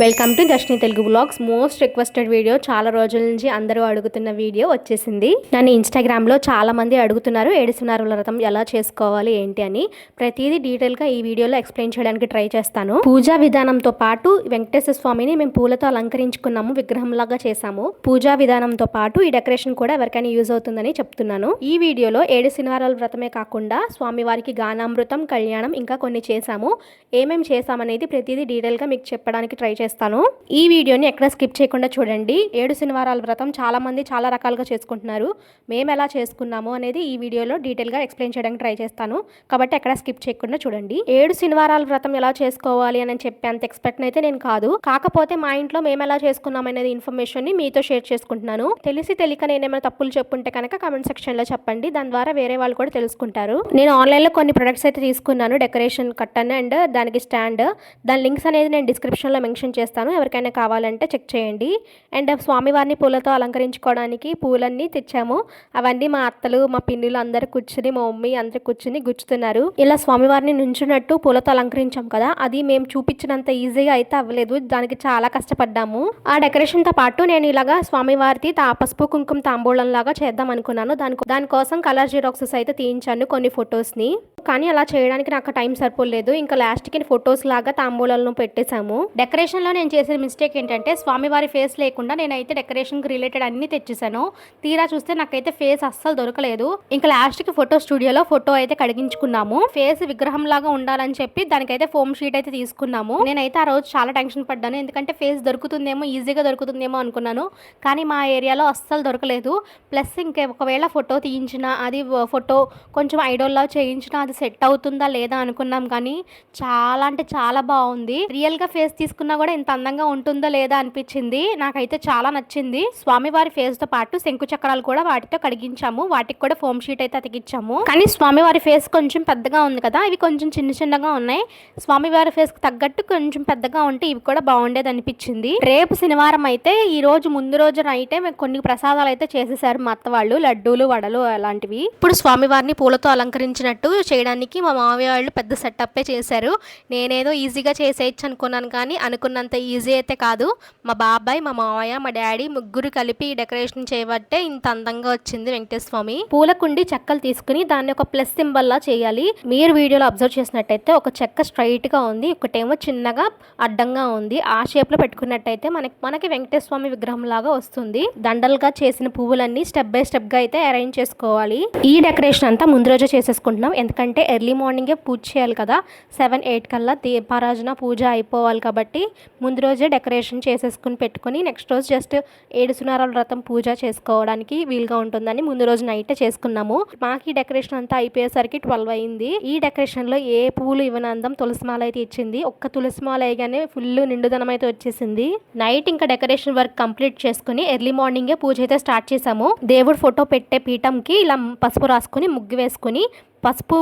Welcome to Darshini Telugu blogs. Most requested video, చాలా రోజుల నుంచి అందరూ అడుగుతున్న వీడియో వచ్చేసింది. నన్ను ఇన్స్టాగ్రామ్లో చాలా మంది అడుగుతున్నారు ఏడుసునారుల వ్రతం ఎలా చేసుకోవాలి ఏంటి అని. ప్రతిదీ డీటెయిల్గా ఈ వీడియోలో ఎక్స్ప్లెయిన్ చేయడానికి ట్రై చేస్తాను. పూజా విధానంతో పాటు వెంకటేశ్వర స్వామిని మేము పూలతో అలంకరించుకున్నాము, విగ్రహంలాగా చేసాము. పూజా విధానంతో పాటు ఈ డెకరేషన్ కూడా ఎవరికైనా యూజ్ అవుతుందని చెప్తున్నాను. ఈ వీడియోలో ఏడు శనివారాల వ్రతమే కాకుండా స్వామివారికి గానామృతం, కళ్యాణం ఇంకా కొన్ని చేసాము. ఏమేమి చేసామనేది ప్రతిదీ డీటెయిల్గా మీకు చెప్పడానికి ట్రై చేస్తాను. ఈ వీడియోని ఎక్కడ స్కిప్ చేయకుండా చూడండి. ఏడు శనివారాల వ్రతం చాలా మంది చాలా రకాలుగా చేసుకుంటున్నారు. మేము ఎలా చేసుకున్నాము అనేది ఈ వీడియోలో డీటెయిల్ గా ఎక్స్ప్లెయిన్ చేయడానికి ట్రై చేస్తాను, కాబట్టి ఎక్కడ స్కిప్ చేయకుండా చూడండి. ఏడు శనివారాల వ్రతం ఎలా చేసుకోవాలి అని చెప్పి అంత ఎక్స్పెక్ట్ అయితే నేను కాదు. కాకపోతే మా ఇంట్లో మేము ఎలా చేసుకున్నాం అనేది ఇన్ఫర్మేషన్ ని మీతో షేర్ చేసుకుంటున్నాను. తెలిసి తెలియక నేనేమైనా తప్పులు చెప్పుంటే కనుక కామెంట్ సెక్షన్ లో చెప్పండి. దాని ద్వారా వేరే వాళ్ళు కూడా తెలుసుకుంటారు. నేను ఆన్లైన్ లో కొన్ని ప్రొడక్ట్స్ అయితే తీసుకున్నాను, డెకరేషన్ కట్టన్ అండ్ దానికి స్టాండ్. దాని లింక్స్ అనేది నేను డిస్క్రిప్షన్ లో మెన్షన్ చేస్తాను, ఎవరికైనా కావాలంటే చెక్ చేయండి. అండ్ స్వామివారిని పూలతో అలంకరించుకోవడానికి పూలన్నీ తెచ్చాము. అవన్నీ మా అత్తలు, మా పిన్నులు అందరు కూర్చుని, మా మమ్మీ అందరు కూర్చుని గుచ్చుతున్నారు. ఇలా స్వామివారిని నుంచున్నట్టు పూలతో అలంకరించాం కదా, అది మేము చూపించినంత ఈజీగా అయితే అవ్వలేదు. దానికి చాలా కష్టపడ్డాము. ఆ డెకరేషన్ తో పాటు నేను ఇలాగా స్వామివారికి పసుపు కుంకుమ తాంబూలం లాగా చేద్దాం అనుకున్నాను. దానికోసం కలర్ జిరాక్సెస్ అయితే తీయించాను కొన్ని ఫొటోస్ ని. కానీ అలా చేయడానికి నాకు టైం సరిపోలేదు. ఇంకా లాస్ట్ కి ఫొటోస్ లాగా తాంబూలాలను పెట్టేశాము. డెకరేషన్ లో నేను చేసిన మిస్టేక్ ఏంటంటే స్వామివారి ఫేస్ లేకుండా నేనైతే డెకరేషన్ కి రిలేటెడ్ అన్ని తెచ్చేసాను. తీరా చూస్తే నాకైతే ఫేస్ అస్సలు దొరకలేదు. ఇంకా లాస్ట్ కి ఫోటో స్టూడియోలో ఫోటో అయితే కడిగించుకున్నాము. ఫేస్ విగ్రహం లాగా ఉండాలని చెప్పి దానికైతే ఫోమ్ షీట్ అయితే తీసుకున్నాము. నేనైతే ఆ రోజు చాలా టెన్షన్ పడ్డాను, ఎందుకంటే ఫేస్ దొరుకుతుందేమో, ఈజీగా దొరుకుతుందేమో అనుకున్నాను. కానీ మా ఏరియాలో అస్సలు దొరకలేదు. ప్లస్ ఇంకా ఒకవేళ ఫోటో తీయించినా, అది ఫోటో కొంచెం ఐడోల్లా చేయించినా అది సెట్ అవుతుందా లేదా అనుకున్నాం. కానీ చాలా అంటే చాలా బాగుంది. రియల్ గా ఫేస్ తీసుకున్నా కూడా ఇంత అందంగా ఉంటుందో లేదా అనిపించింది. నాకైతే చాలా నచ్చింది. స్వామివారి ఫేస్ తో పాటు శంకు చక్రాలు కూడా వాటితో కడిగించాము. వాటికి కూడా ఫోమ్ షీట్ అయితే అతికిచ్చాము. కానీ స్వామివారి ఫేస్ కొంచెం పెద్దగా ఉంది కదా, ఇవి కొంచెం చిన్నగా ఉన్నాయి. స్వామివారి ఫేస్ కు తగ్గట్టు కొంచెం పెద్దగా ఉంటే ఇవి కూడా బాగుండేది అనిపించింది. రేపు శనివారం అయితే ఈ రోజు ముందు రోజు నైటే కొన్ని ప్రసాదాలు అయితే చేసేసారు మా అత్త వాళ్ళు, లడ్డూలు, వడలు అలాంటివి. ఇప్పుడు స్వామివారిని పూలతో అలంకరించినట్టు చేయడానికి మా మామయ్య వాళ్ళు పెద్ద సెటప్ చేశారు. నేనేదో ఈజీగా చేసేయచ్చు అనుకున్నాను, కానీ అనుకున్నంత ఈజీ అయితే కాదు. మా బాబాయ్, మా మామయ్య, మా డాడీ ముగ్గురు కలిపి డెకరేషన్ చేయబట్టే ఇంత అందంగా వచ్చింది వెంకటేశ్వర స్వామి. పూలకుండి చెక్కలు తీసుకుని దాన్ని ఒక ప్లస్ సింబల్ లా చేయాలి. మీరు వీడియోలో అబ్జర్వ్ చేసినట్టయితే ఒక చెక్క స్ట్రైట్ గా ఉంది, ఒకటేమో చిన్నగా అడ్డంగా ఉంది. ఆ షేప్ లో పెట్టుకున్నట్టయితే మనకి వెంకటేశ్వర స్వామి విగ్రహం లాగా వస్తుంది. దండలుగా చేసిన పువ్వులన్నీ స్టెప్ బై స్టెప్ గా అయితే అరేంజ్ చేసుకోవాలి. ఈ డెకరేషన్ అంతా ముందు రోజే చేసేసుకుంటున్నాం, ఎందుకంటే ఎర్లీ మార్నింగే పూజ చేయాలి కదా. 7-8 కల్లా దీపారాజన పూజ అయిపోవాలి కాబట్టి ముందు రోజే డెకరేషన్ చేసేసుకుని పెట్టుకుని నెక్స్ట్ రోజు జస్ట్ ఏడు శనివారాల వ్రతం పూజ చేసుకోవడానికి వీలుగా ఉంటుందని ముందు రోజు నైట్ చేసుకున్నాము. మాకు ఈ డెకరేషన్ అంతా అయిపోయేసరికి 12 అయింది. ఈ డెకరేషన్ లో ఏ పూలు ఇవ్వనందం తులసిమాల అయితే ఇచ్చింది. ఒక్క తులసిమాల వేయగానే ఫుల్ నిండుదనం అయితే వచ్చేసింది. నైట్ ఇంకా డెకరేషన్ వర్క్ కంప్లీట్ చేసుకుని ఎర్లీ మార్నింగే పూజ అయితే స్టార్ట్ చేసాము. దేవుడు ఫోటో పెట్టే పీఠంకి ఇలా పసుపు రాసుకుని ముగ్గు వేసుకుని పసుపు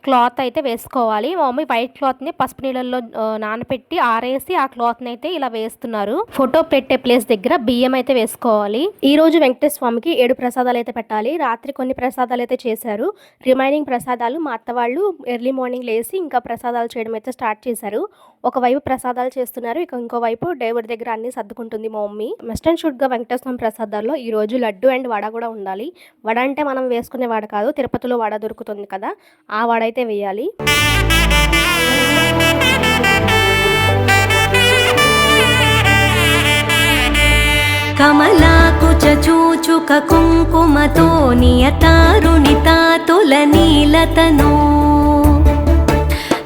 క్లాత్ అయితే వేసుకోవాలి. మా మమ్మీ వైట్ క్లాత్ ని పసుపు నీళ్ళల్లో నానపెట్టి ఆరేసి ఆ క్లాత్ ని అయితే ఇలా వేస్తున్నారు. ఫోటో పెట్టే ప్లేస్ దగ్గర బియ్యం అయితే వేసుకోవాలి. ఈ రోజు వెంకటేశ్వర స్వామికి 7 ప్రసాదాలు అయితే పెట్టాలి. రాత్రి కొన్ని ప్రసాదాలు అయితే చేశారు. రిమైనింగ్ ప్రసాదాలు మా అత్త వాళ్ళు ఎర్లీ మార్నింగ్ లేసి ఇంకా ప్రసాదాలు చేయడం అయితే స్టార్ట్ చేశారు. ఒకవైపు ప్రసాదాలు చేస్తున్నారు, ఇంకోవైపు దేవుడి దగ్గర అన్ని సర్దుకుంటుంది మా మమ్మీ. మస్ట్ అండ్ షుడ్ గా వెంకటేశ్వర స్వామి ప్రసాదాల్లో ఈ రోజు లడ్డు అండ్ వడ కూడా ఉండాలి. వడ అంటే మనం వేసుకునే వడ కాదు, తిరుపతిలో వడ దొరుకుతుంది కదా, ఆ వడ అయితే వేయాలి. కమలాకుచ చూచుక కుంకుమతో నియతారుణితాతుల నీలతనో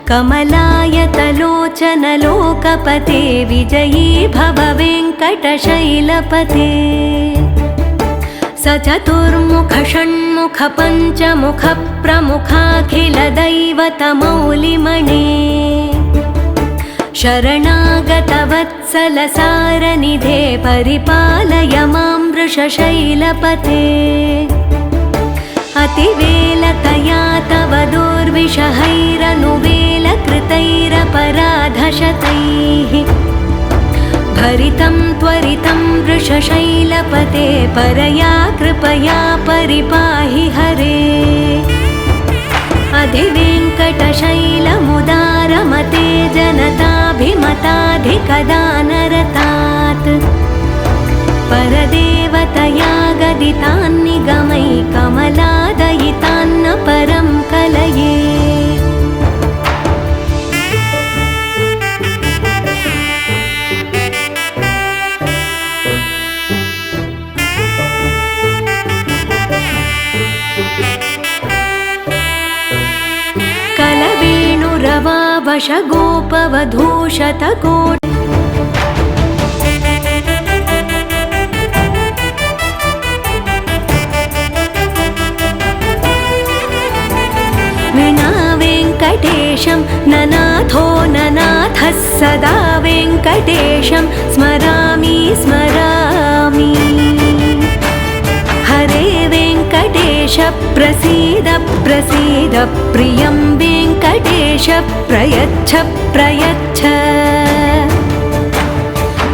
కమలాయతలోచన లోకపతే విజయీ భవ వెంకటశైలపతే సచతుర్ముఖ షణ్ముఖ పంచముఖ ప్రముఖాఖిల దైవత మౌలిమణే శరణాగత వత్సల సారనిధే పరిపాలయ మాం వృషశైలపతే అతివేలతయా తవ దోర్విషహైరనువేల కృతైరపరాధశతైః భరితం త్వరితం వృషశైలపతే పరయా కృపయా పరిపాహి హరే अधिवेङ्कटशैलमुदारमते जनताभिमताधिकदानरतात् परदेवतया गदितान्निगमैकमलादयितान्न परं कलये। कलवेणुरवावशगोपवधूशतकोटि विना वेङ्कटेशं ननाथो ननाथः सदा वेङ्कटेशं स्मरामि स्मरामि। हरे वेङ्कटेश प्रसीद प्रसीद प्रियं वेङ्कटेश प्रयच्छ प्रयच्छ।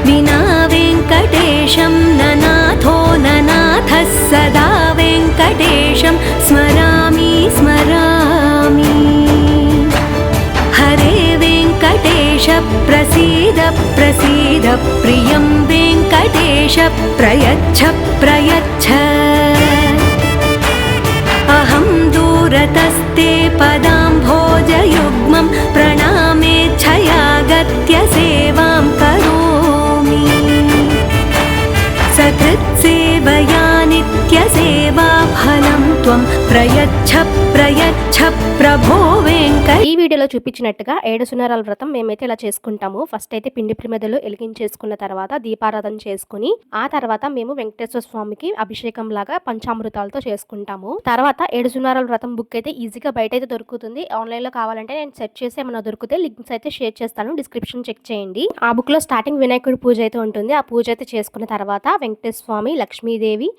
विना वेङ्कटेशं ननाथो ननाथः सदा वेङ्कटेशं स्मरामि स्मरामि। हरे वेङ्कटेश प्रसीद प्रसीद प्रियं वेङ्कटेश प्रयच्छ प्रयच्छ। अहं दूरतस्ते पदाम्भोजयुग्मं प्रणामेच्छयागत्य सेवां करोमि। सकृत्सेवया नित्यसेवा फलं त्वं प्रयच्छ प्रयच्छ ప్రభో వెంకట. ఈ వీడియోలో చూపించినట్టుగా 7 సున్నారాల వ్రతం మేమైతే ఇలా చేసుకుంటాము. ఫస్ట్ అయితే పిండి ప్రమిదలు వెలిగించేసుకున్న తర్వాత దీపారాధన చేసుకుని ఆ తర్వాత మేము వెంకటేశ్వర స్వామికి అభిషేకం లాగా పంచామృతాలతో చేసుకుంటాము. తర్వాత 7 సున్నారాల వ్రతం బుక్ అయితే ఈజీగా బయట అయితే దొరుకుతుంది. ఆన్లైన్ లో కావాలంటే నేను సెర్చ్ చేసి ఏమైనా దొరికితే లింక్స్ అయితే షేర్ చేస్తాను, డిస్క్రిప్షన్ చెక్ చేయండి. ఆ బుక్ లో స్టార్టింగ్ వినాయకుడి పూజ అయితే ఉంటుంది. ఆ పూజ అయితే చేసుకున్న తర్వాత వెంకటేశ్వర స్వామి, లక్ష్మీదేవి,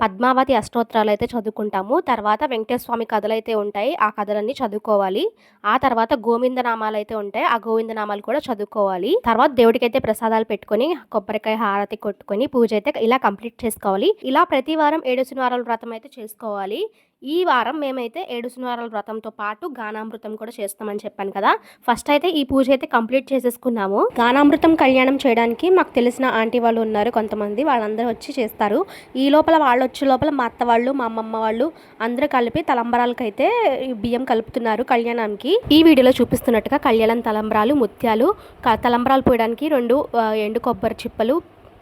పద్మావతి అష్టోత్తరాలు అయితే చదువుకుంటాము. తర్వాత వెంకటేశ్వర స్వామి కథలు అయితే ఉంటాయి, ఆ కథలన్నీ చదువుకోవాలి. ఆ తర్వాత గోవిందనామాలు అయితే ఉంటాయి, ఆ గోవిందనామాలు కూడా చదువుకోవాలి. తర్వాత దేవుడికి అయితే ప్రసాదాలు పెట్టుకొని కొబ్బరికాయ హారతి కొట్టుకొని పూజ అయితే ఇలా కంప్లీట్ చేసుకోవాలి. ఇలా ప్రతి వారం 7 శనివారాల వ్రతం అయితే చేసుకోవాలి. ఈ వారం మేమైతే 7 శనివారాల వ్రతంతో పాటు గానామృతం కూడా చేస్తామని చెప్పాను కదా. ఫస్ట్ అయితే ఈ పూజ అయితే కంప్లీట్ చేసేసుకున్నాము. గానామృతం కళ్యాణం చేయడానికి మాకు తెలిసిన ఆంటీ వాళ్ళు ఉన్నారు కొంతమంది, వాళ్ళందరూ వచ్చి చేస్తారు. ఈ లోపల వాళ్ళు వచ్చే లోపల మా అత్త వాళ్ళు, మా అమ్మమ్మ వాళ్ళు అందరూ కలిపి తలంబరాలకు అయితే బియ్యం కలుపుతున్నారు కళ్యాణానికి. ఈ వీడియోలో చూపిస్తున్నట్టుగా కళ్యాణం తలంబరాలు, ముత్యాలు, తలంబరాలు పోయడానికి 2 ఎండు కొబ్బరి చిప్పలు,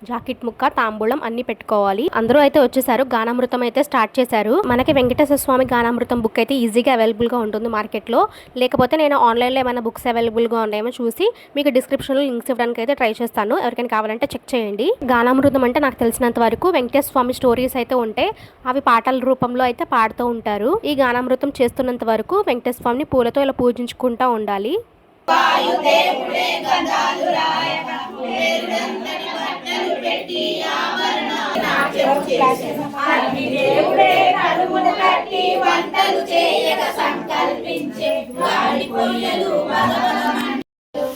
జాకెట్ ముక్క, తాంబూలం అన్ని పెట్టుకోవాలి. అందరూ అయితే వచ్చేసారు. గానామృతం అయితే స్టార్ట్ చేశారు. మనకి వెంకటేశ్వర స్వామి గానామృతం బుక్ అయితే ఈజీగా అవైలబుల్ గా ఉంటుంది మార్కెట్ లో. లేకపోతే నేను ఆన్లైన్ లో ఏమైనా బుక్స్ అవైలబుల్ గా ఉన్నాయేమో చూసి మీకు డిస్క్రిప్షన్ లో లింక్స్ ఇవ్వడానికి అయితే ట్రై చేస్తాను. ఎవరికైనా కావాలంటే చెక్ చేయండి. గానామృతం అంటే నాకు తెలిసినంత వరకు వెంకటేశ్వర స్వామి స్టోరీస్ అయితే ఉంటాయి, అవి పాటల రూపంలో అయితే పాడుతూ ఉంటారు. ఈ గానామృతం చేస్తున్నంత వరకు వెంకటేశ్వర స్వామిని పూలతో ఇలా పూజించుకుంటూ ఉండాలి.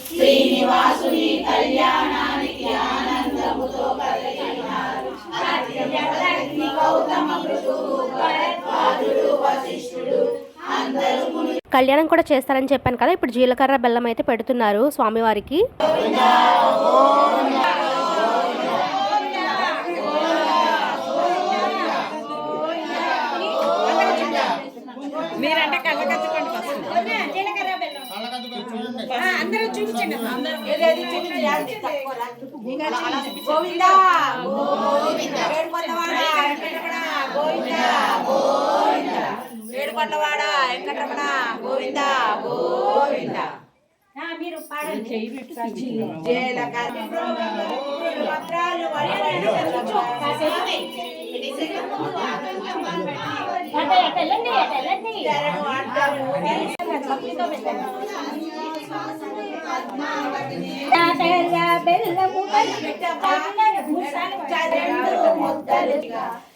శ్రీనివాసుని కళ్యాణానికి ఆనందముతో కలిగినారు. గౌతమ మృతువు, భరద్వాజుడు, వశిష్ఠుడు అందరూ కళ్యాణం కూడా చేస్తారని చెప్పాను కదా. ఇప్పుడు జీలకర్ర బెల్లం అయితే పెడుతున్నారు స్వామివారికి. మీరంటే కళ్ళకత్తుకోండి అందరూ చూపించండి. గోవిందా ఏడుకొండవాడ వెంకటరమణ గోవింద గోవింద. మీరు పాడండి.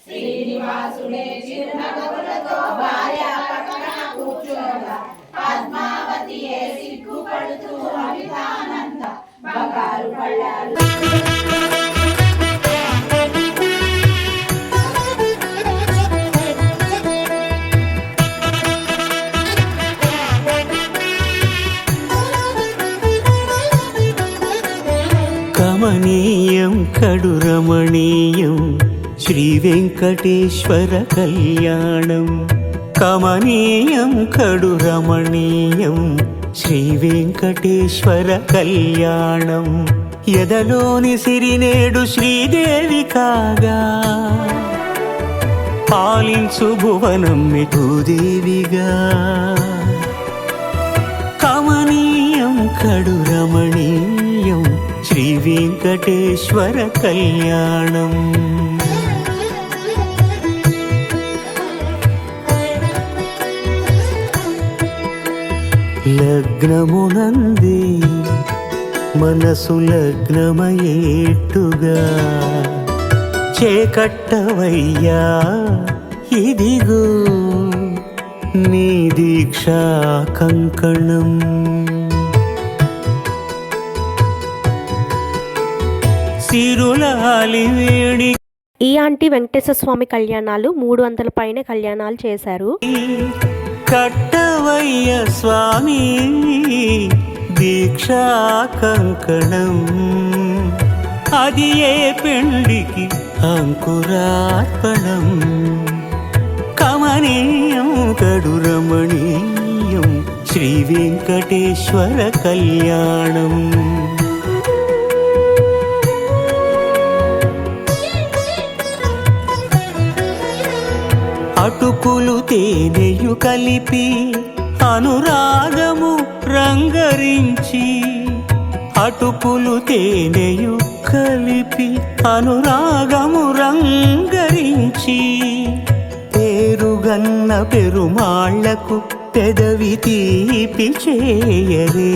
శ్రీనివాసుడే చిరునవ్వులతో భార్య పక్కన కూర్చోగా పద్మావతియే సిగ్గుపడుతూ అమితానంద బంగారు పళ్ళాలు. కమనీయం కడు రమణీయం శ్రీ వెంకటేశ్వర కళ్యాణం. కమనీయం కడు రమణీయం శ్రీ వెంకటేశ్వర కళ్యాణం. ఎదలోని సిరినేడు శ్రీదేవి కాగా పాలించు భువనం భూదేవిగా. కమనీయం కడు రమణీయం శ్రీ వెంకటేశ్వర కళ్యాణం. లగ్నమునందే మనసు లగ్నమయేట్టుగా చేకట్టవయ్యా ఇదిగో నీ దీక్షా కంకణం. సిరులాలి వేడి ఈ ఆంటీ వెంకటేశ్వర స్వామి కళ్యాణాలు 300 పైన కళ్యాణాలు చేశారు. కట్టవయ్య స్వామి దీక్షా కంకణం. అది ఏ పెండికి అంకురార్పణం. కమనీయం కడు రమణీయం శ్రీ వెంకటేశ్వర కళ్యాణం. అటుకులు తేనెయు కలిపి అనురాగము రంగరించి. అటుకులు తేనెయు కలిపి అనురాగము రంగరించి. పేరుగన్న పెరుమాళ్లకు పెదవి తీపి చేయరే.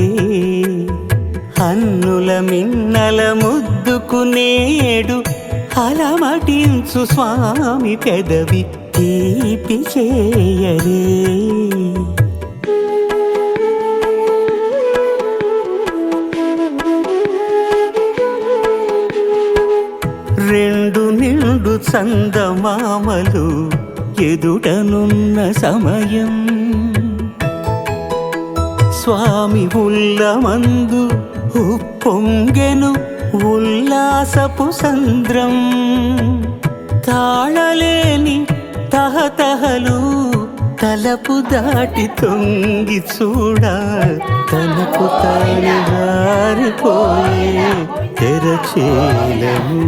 అన్నుల మిన్నల ముద్దుకు నేడు అలమటించు స్వామి పెదవి తీపి చేయరే. రెండు నిండు చందమామలు ఎదుటనున్న సమయం. స్వామి ఉల్లమందు ఉప్పొంగెను ఉల్లాసపు సంద్రం. తాళలేని తహతహలు తలపు దాటి తొంగి చూడ. తనకు తారిపోయే తెరచేలను.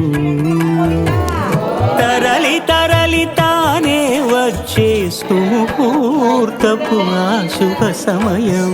తరలి తరలి తానే వచ్చే సుముహూర్తపు ఆ శుభ సమయం.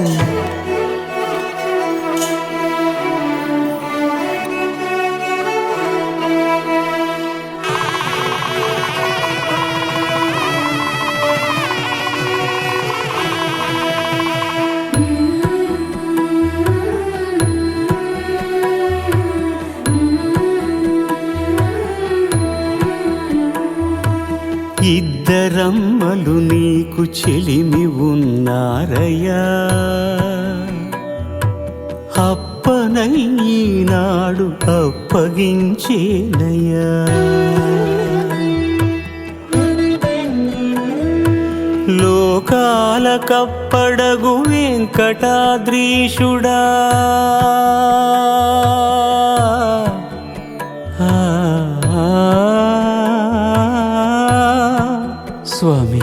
ఇద్దరమ్మలు నీకు చెలిమి ఉన్నారయ్యా. అప్పనయ్యనాడు అప్పగించేనయ్యా. లోకాల కప్పడగు వెంకటాద్రీషుడా. స్వామి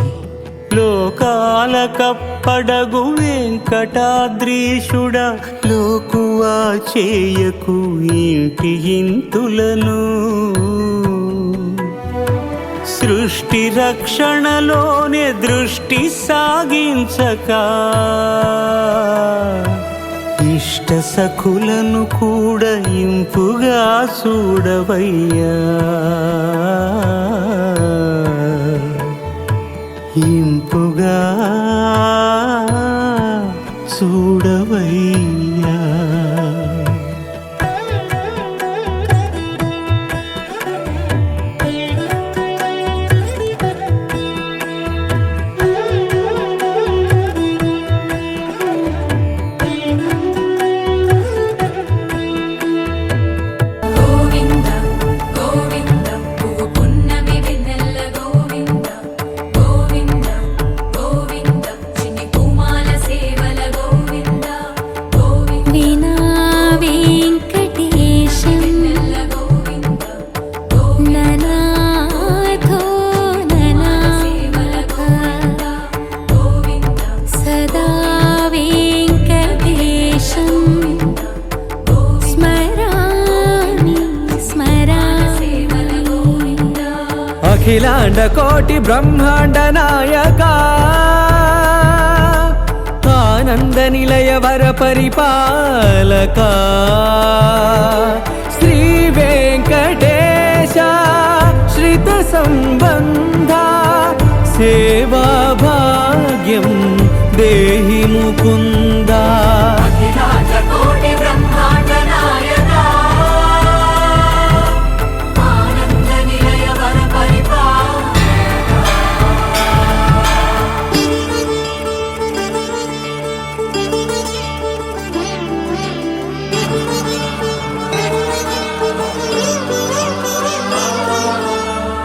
లోకాల కప్పడగు వెంకటాద్రీషుడా. లోకువా చేయకు ఇంటి ఇంతులను. సృష్టి రక్షణలోనే దృష్టి సాగించక. ఇష్ట సఖులను కూడా ఇంపుగా చూడవయ్యా. ఇంపుగా చూడవయ్యా. గోవింద గోవింద పున్నమి వెన్నెల గోవింద. గోవింద గోవింద చిన్ని పూమాల సేవల గోవింద. అఖిలాండ కోటి బ్రహ్మాండ నాయక ఆనంద నిలయ వర పరిపాలక శ్రీ వెంకటేశ శ్రిత సంబంధ సేవా భాగ్యం దేహి ముకుంద. అఖిలాండ కోటి బ్రహ్మాండ నాయక ఆనంద నిలయ వర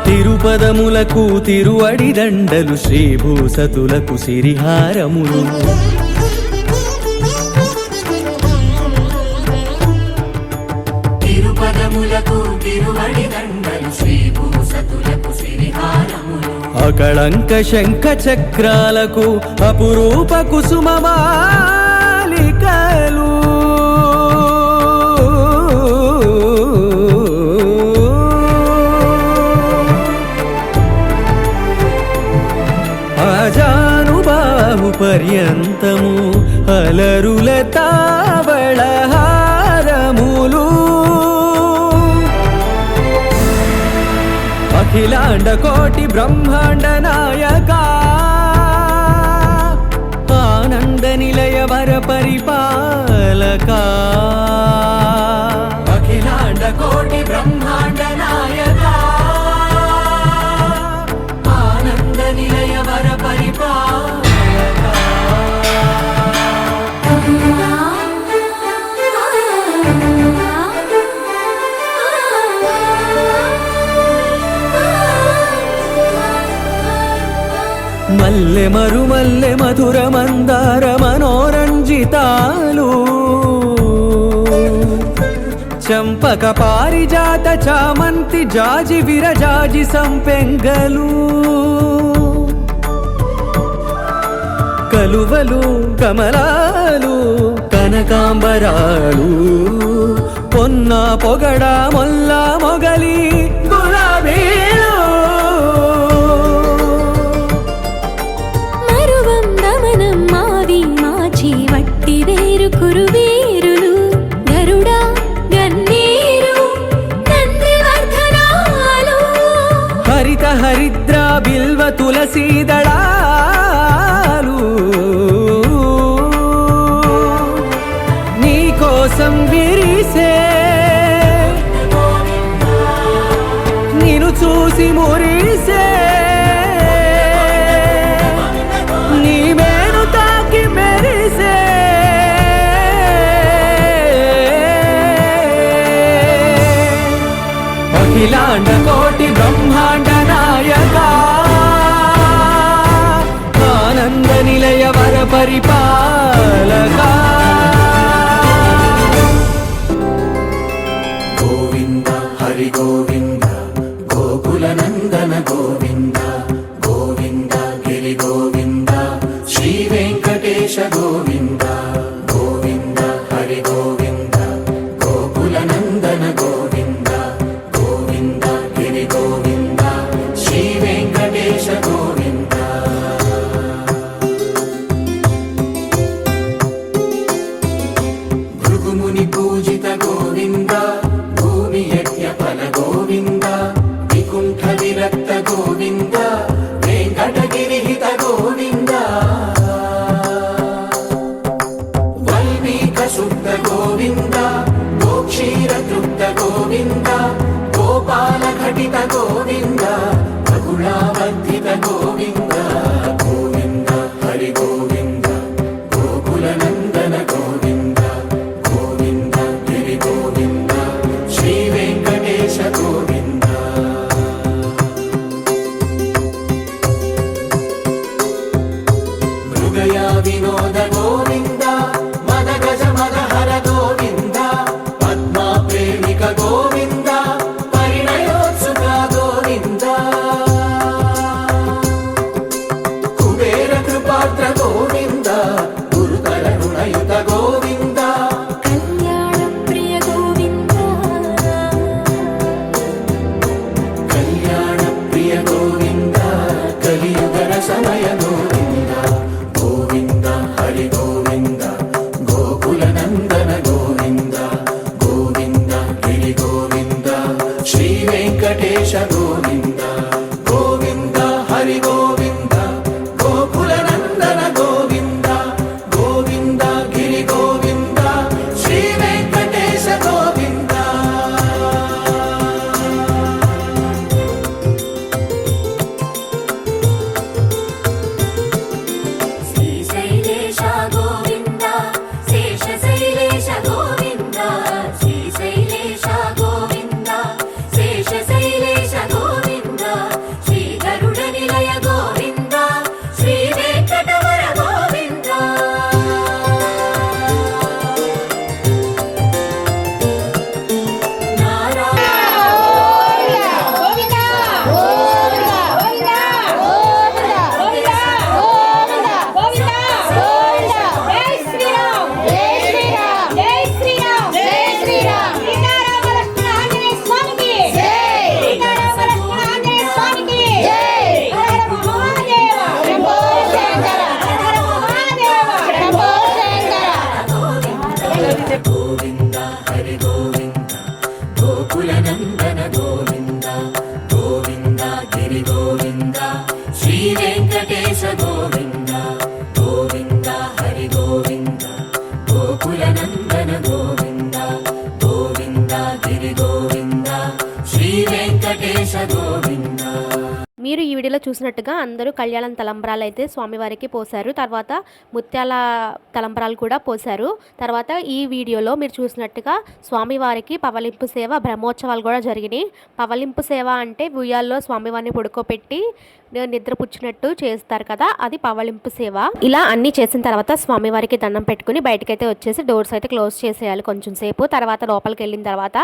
తిరుపదములకు తిరువడి దండలు శ్రీభూసతులకు సిరిహారములు తిరుపదములకు తిరువడి దండలు శ్రీభూసతులకు సిరిహారములు అకళంక శంఖ చక్రాలకు అపురూప కుసుమమాలికలు అజానుబాహు పర్యంతము అలరుల తావళహారములు అఖిలాండ కోటి బ్రహ్మాండ నాయక ఆనంద నిలయ వర పరిపాలక అఖిలాండ కోటి బ్రహ్మాండ నాయక ఆనంద నిలయ వర పరిపాలక. మల్లె మరుమల్లె మధుర మందార మనోరంజితాలు చంపక పారిజాత చామంతి జాజి విరజాజి సంపెంగలు కలువలు కమలాలు కనకాంబరాలు పొన్న పొగడ మొల్ల మొగలి గులాబీలు మరువందమనం మావి మాచి వట్టి వేరు కురువేరులు గరుడా గన్నేరు నందివర్ధనాలు హరిత హరిద్ర బిల్వ తులసీదళాలు నీ కోసం విరిసే నిన్ను చూసి మురిసే నీ మేను తాకి మెరిసే అఖిలాండ కోటి బ్రహ్మాండ నాయక ఆనంద నిలయ వర పరిపాలక గోవింద హరి గోవింద గోకుల నందన గోవింద గోవింద గిరి గోవింద శ్రీ వెంకటేశ గోవింద గోవింద హరి గోవింద గోకుల నందన గోవింద గోవింద గిరి గోవింద శ్రీ వెంకటేశ గోవింద. భృగుముని పూజిత గోవింద భూమి యజ్ఞ ఫల గోవింద వికుంఠ విరక్త గోవింద వెంకటగిరిహిత గోవింద వల్మీక శుద్ధ గోవింద గోక్షీర తృప్త గోవింద గోపాల ఘటిత గోవింద బహుళావర్ధిత గోవింద గోవింద హరి గోవింద గోకుల నందన గోవింద గోవింద గిరి గోవింద శ్రీ వెంకటేశ గోవింద. మృగయా వినోద గోవింద మద గజ మద హర గోవింద పద్మా ప్రేమిక గోవింద పరిణయోత్సుక గోవింద శ్రీ వెంకటేశ గోవింద గోవింద హరి గోవింద గోకుల నందన గోవింద గోవింద గిరి గోవింద శ్రీ వెంకటేశ గోవింద శ్రీశైలేశ గోవింద శేషశైలేశ గోవింద శ్రీశైలేశ గోవింద శేషశైలేశ గోవింద శ్రీ గరుడ నిలయ గోవింద శ్రీ వెంకటవర గోవింద గోవింద హరి గోవింద గోకుల నందన గోవింద గోవింద గిరి గోవింద శ్రీ వెంకటేశ గోవింద గోవింద హరి గోవింద గోకుల నందన గోవింద గోవింద గిరి గోవింద శ్రీ వెంకటేశ గోవింద. మీరు ఈ వీడియోలో చూసినట్టుగా అందరూ కళ్యాణం తలంబ్రాలు అయితే స్వామివారికి పోశారు. తర్వాత ముత్యాల తలంబ్రాలు కూడా పోశారు. తర్వాత ఈ వీడియోలో మీరు చూసినట్టుగా స్వామివారికి పవలింపు సేవ బ్రహ్మోత్సవాలు కూడా జరిగినాయి. పవలింపు సేవ అంటే ఉయ్యాల్లో స్వామివారిని పడుకోబెట్టి నిద్రపుచ్చినట్టు చేస్తారు కదా, అది పవలింపు సేవ. ఇలా అన్నీ చేసిన తర్వాత స్వామివారికి దండం పెట్టుకుని బయటకైతే వచ్చేసి డోర్స్ అయితే క్లోజ్ చేసేయాలి కొంచెం సేపు. తర్వాత లోపలికి వెళ్ళిన తర్వాత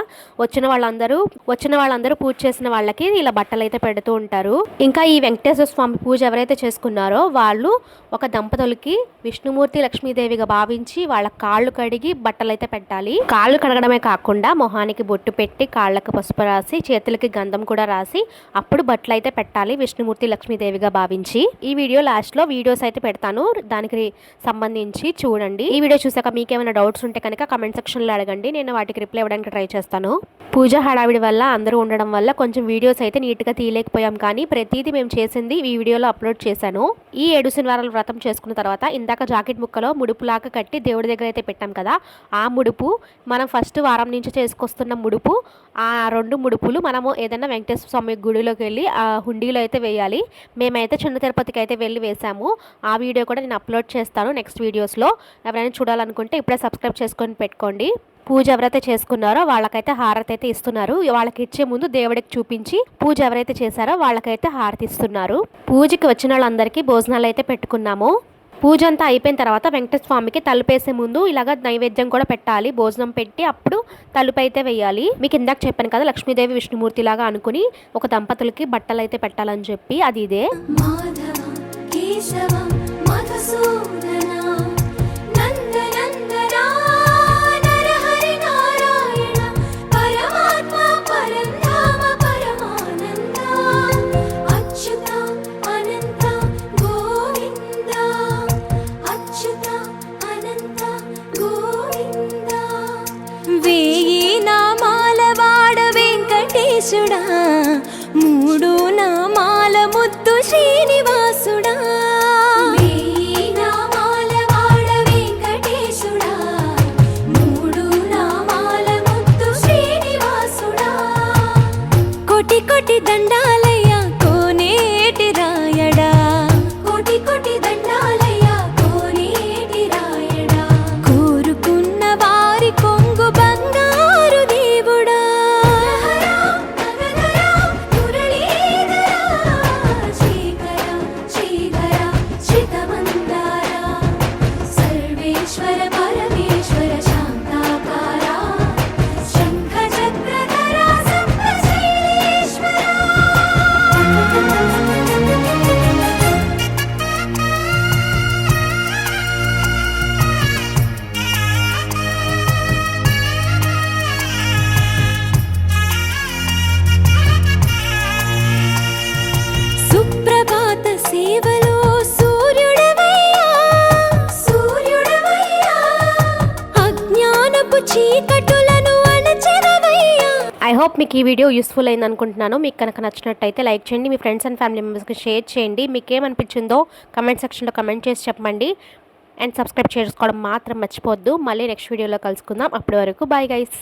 వచ్చిన వాళ్ళందరూ పూజ చేసిన వాళ్ళకి ఇలా బట్టలు అయితే పెడుతూ ఉంటారు. ఇంకా ఈ వెంకటేశ్వర స్వామి పూజ ఎవరైతే చేసుకున్నారో వాళ్ళు ఒక దంపతులకి విష్ణుమూర్తి లక్ష్మీదేవిగా భావించి వాళ్ళ కాళ్ళు కడిగి బట్టలు అయితే పెట్టాలి. కాళ్ళు కడగడమే కాకుండా మొహానికి బొట్టు పెట్టి కాళ్ళకు పసుపు రాసి చేతులకి గంధం కూడా రాసి అప్పుడు బట్టలు అయితే పెట్టాలి విష్ణుమూర్తి లక్ష్మీదేవిగా భావించి. ఈ వీడియో లాస్ట్ లో వీడియోస్ అయితే పెడతాను, దానికి సంబంధించి చూడండి. ఈ వీడియో చూసాక మీకేమైనా డౌట్స్ ఉంటే కనుక కమెంట్ సెక్షన్ లో అడగండి, నేను వాటికి రిప్లై ఇవ్వడానికి ట్రై చేస్తాను. పూజ హడావిడి వల్ల అందరూ ఉండడం వల్ల కొంచెం వీడియోస్ అయితే నీట్ గా తీయలేకపోయాం, కానీ ప్రతిదీ మేము చేసింది ఈ వీడియోలో అప్లోడ్ చేశాను. ఈ 7 శనివారాల వ్రతం చేసుకున్న తర్వాత ఇందాక జాకెట్ ముక్కలో ముడుపులాగా కట్టి దేవుడి దగ్గర అయితే పెట్టాం కదా, ఆ ముడుపు మనం ఫస్ట్ వారం నుంచి చేసుకొస్తున్న ముడుపు, ఆ 2 ముడుపులు మనము ఏదైనా వెంకటేశ్వర స్వామి గుడిలోకి వెళ్ళి ఆ హుండీలో అయితే వేయాలి. మేమైతే చిన్న తిరుపతికి అయితే వెళ్ళి వేసాము. ఆ వీడియో కూడా నేను అప్లోడ్ చేస్తాను నెక్స్ట్ వీడియోస్లో. ఎవరైనా చూడాలనుకుంటే ఇప్పుడే సబ్స్క్రైబ్ చేసుకొని పెట్టుకోండి. పూజ ఎవరైతే చేసుకున్నారో వాళ్ళకైతే హారతి అయితే ఇస్తున్నారు. వాళ్ళకి ఇచ్చే ముందు దేవుడికి చూపించి పూజ ఎవరైతే చేశారో వాళ్ళకైతే హారతి ఇస్తున్నారు. పూజకి వచ్చిన వాళ్ళందరికీ భోజనాలు అయితే పెట్టుకున్నాము. పూజ అంతా అయిపోయిన తర్వాత వెంకటేశ్వర స్వామికి తలుపేసే ముందు ఇలాగ నైవేద్యం కూడా పెట్టాలి. భోజనం పెట్టి అప్పుడు తలుపు అయితే వేయాలి. మీకు ఇందాక చెప్పాను కదా, లక్ష్మీదేవి విష్ణుమూర్తి లాగా అనుకుని ఒక దంపతులకి బట్టలు అయితే పెట్టాలని చెప్పి, అది ఇదే. మాధవ కేశవ మధుసూదన నందనందన నరహరి నారాయణ పరమాత్మ పరంధామ పరమానంద అచ్యుత అనంత గోవింద అచ్యుత అనంత గోవింద. వేయి నామాల వాడ వెంకటేశుడా, 3 నామాల ముద్దు శ్రీనివాసుడా. వేయి నామాల వాడ వెంకటేశుడా, 3 నామాల ముద్దు శ్రీనివాసుడా. కోటి కోటి దండాలయ్య కోనేటి రాయడా, కోటి కోటి దండాలయ్య కోనేటి రాయడా. కోరుకున్న వారి కొంగు బంగారు దేవుడా. సర్వేశ్వర పరమేశ్వర శాంతాకార శంఖ చక్రధర సప్తశైలేశ్వర. సుప్రభాత సేవలో సూర్యుడవయ్యా, సూర్యుడవయ్యా. అజ్ఞానపు చీకటులను అణచెదవయ్యా. ఐ హోప్ మీకు ఈ వీడియో యూస్ఫుల్ అయింది అనుకుంటున్నాను. మీకు కనుక నచ్చినట్టయితే లైక్ చేయండి, మీ ఫ్రెండ్స్ అండ్ ఫ్యామిలీ మెంబర్స్కి షేర్ చేయండి. మీకు ఏమనిపించిందో కమెంట్ సెక్షన్లో కమెంట్ చేసి చెప్పండి. అండ్ సబ్స్క్రైబ్ చేసుకోవడం మాత్రం మర్చిపోవద్దు. మళ్ళీ నెక్స్ట్ వీడియోలో కలుసుకుందాం. అప్పటి వరకు బాయ్ గైస్.